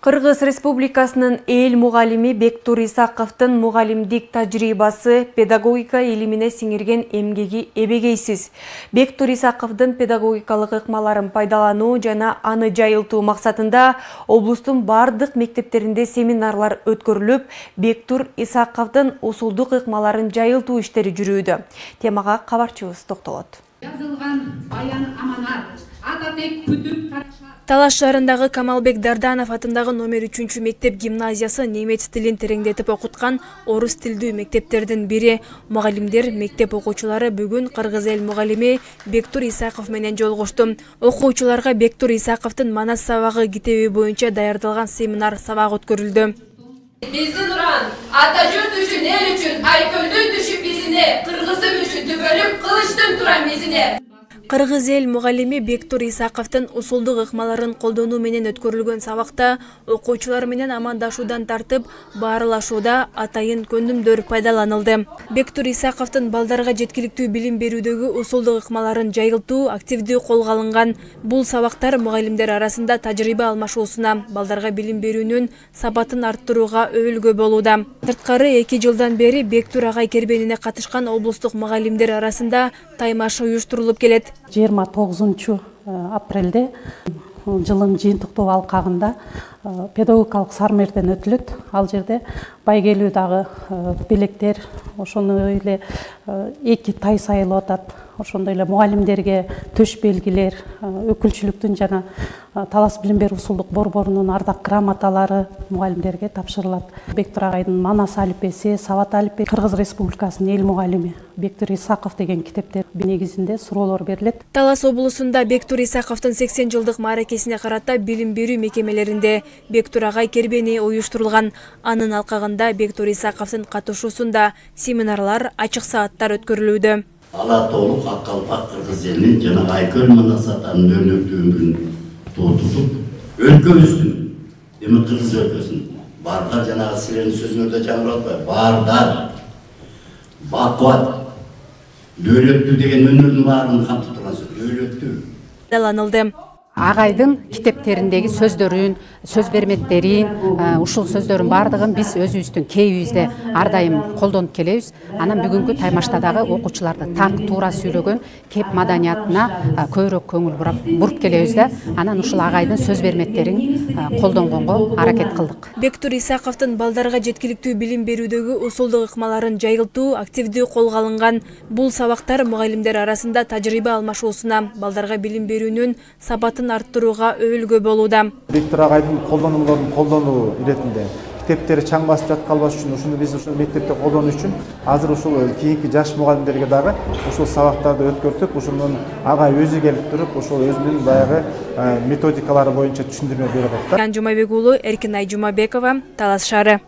Кыргыз Республикасынын эл мугалими Бектур Исаковдун мугалимдик тажрыйбасы педагогика илимине сиңирген эмгеги эбегейсиз. Бектур Исаковдун педагогикалык ыкмаларын пайдалануу жана аны жайылтуу максатында облустун бардык мектептеринде семинарлар өткөрүлүп, Бектур Исаковдун усулдук ыкмаларын жайылтуу иштери жүрүүдө. Темага кабарчыбыз токтолот. Жазылган баян аманат, ататек күтүп Талаш шаарындагы Камалбек Дарданов атындагы номер 3 мектеп гимназиясы немец тилин тереңдетип окуткан орус тилдүү мектептердин бири. Мугалимдер, мектеп окуучулары бүгүн кыргыз эл мугалими Бектур Исаков менен жолугушту. Окуучуларга Бектур Исаковдун манас сабагы китеби боюнча даярдалган семинар сабак өткөрүлдү. Биздин уран ата журт үчүн, эл үчүн, айкөлдүн түшүп бизине, кыргызым үчүн түбөлүп, кылычтын турам изине. Кыргыз эл мугалими Бектур Исаковдун усулдук ыкмаларын колдонуу менен өткөрүлгөн сабакта окуучулар менен амандашуудан тартып баарылашууда атайын көндүмдөр пайдаланылды. Бектур Исаковдун балдарга жеткиликтүү билим берүүдөгү усулдук ыкмаларын жайылтуу активдүү колго алынган. Бул сабактар мугалимдер арасында тажрыйба алмашуусуна, балдарга билим берүүнүн сапатын арттырууга өбөлгө болууда. Сырткары 2 жылдан бери Бектур агай кербенине катышкан облустук мугалимдер арасында таймаш уюштурулуп келет. 29 апрелде жылың жыйынтыктоо алкагында педагогикалык сармерден өтүлөт. Ал жерде байгелүүдагы белектер, ошону эле 2 тай сайылып атат. Ошондой эле мугалимдерге төш белгилер, өкүлчүлүктүн жана Талас билим берүү усулдук борборунун ардак грамоталары мугалимдерге тапшырылат. Бектур агайдын манас алипеси, сабат алипеси, Кыргыз Республикасынын эл мугалими Бектур Исаков деген китептер негизинде суроолор берилет. Талас облусунда Бектур Исаковдун 80 жылдык мааракесине карата билим берүү мекемелеринде Бектур агай кербени уюштурулган. Анын алкагында Бектур Исаковдун катышуусунда семинарлар, ачык сааттар өткөрүлүүдө. Ала толук Аккалпак кыргыз элинин жана Айкөл манас атанын өрнөктүүлүгүн тутуп, өлкөбүздүн, эми кыргыз өлкөсүнүн бардар жанагы силердин сөзүңөрдө жаңырып атпайбы? Бардар, бакубат, дөөлөттүү деген өнөрдүн баарын камтып турган сөз, дөөлөттүү. Пайдаланылды. Агайдын китептериндеги сөздөрүн, сөз берметтерин, ушул сөздөрдүн бардыгын биз өзүбүздүн кейибизде ар дайым колдонуп келебиз. Анан бүгүнкү таймаштадагы окуучуларды так туура сүйлөгөн кеп маданиятына көбүрөөк көңүл буруп келебиз да. Анан ушул агайдын сөз берметтерин колдонгонго аракет кылдык. Бектур Исаковдун балдарга жеткиликтүү билим берүүдөгү усулдук ыкмаларын жайылтуу активдүү колго алынган. Бул сабактар мугалимдер арасында тажрыйба алмашуусуна, балдарга билим берүүнүн сапатын арттырууга өбөлгө болууда. Бектур агайдын колдонулорун колдонуу иретинде китептери чаң басып жаткалбаш үчүн, ушуну биз ушул мектепте колдонуу үчүн азыр ушул кийинки жаш мугалимдерге дагы ушул сабактарды өткөртүп, ушунун агай өзү келип туруп, ушул өзүнүн баягы методикалары боюнча түшүндүрмө берип атат. Жумабек уулу, Эркинай Жумабекова, Талас шаары.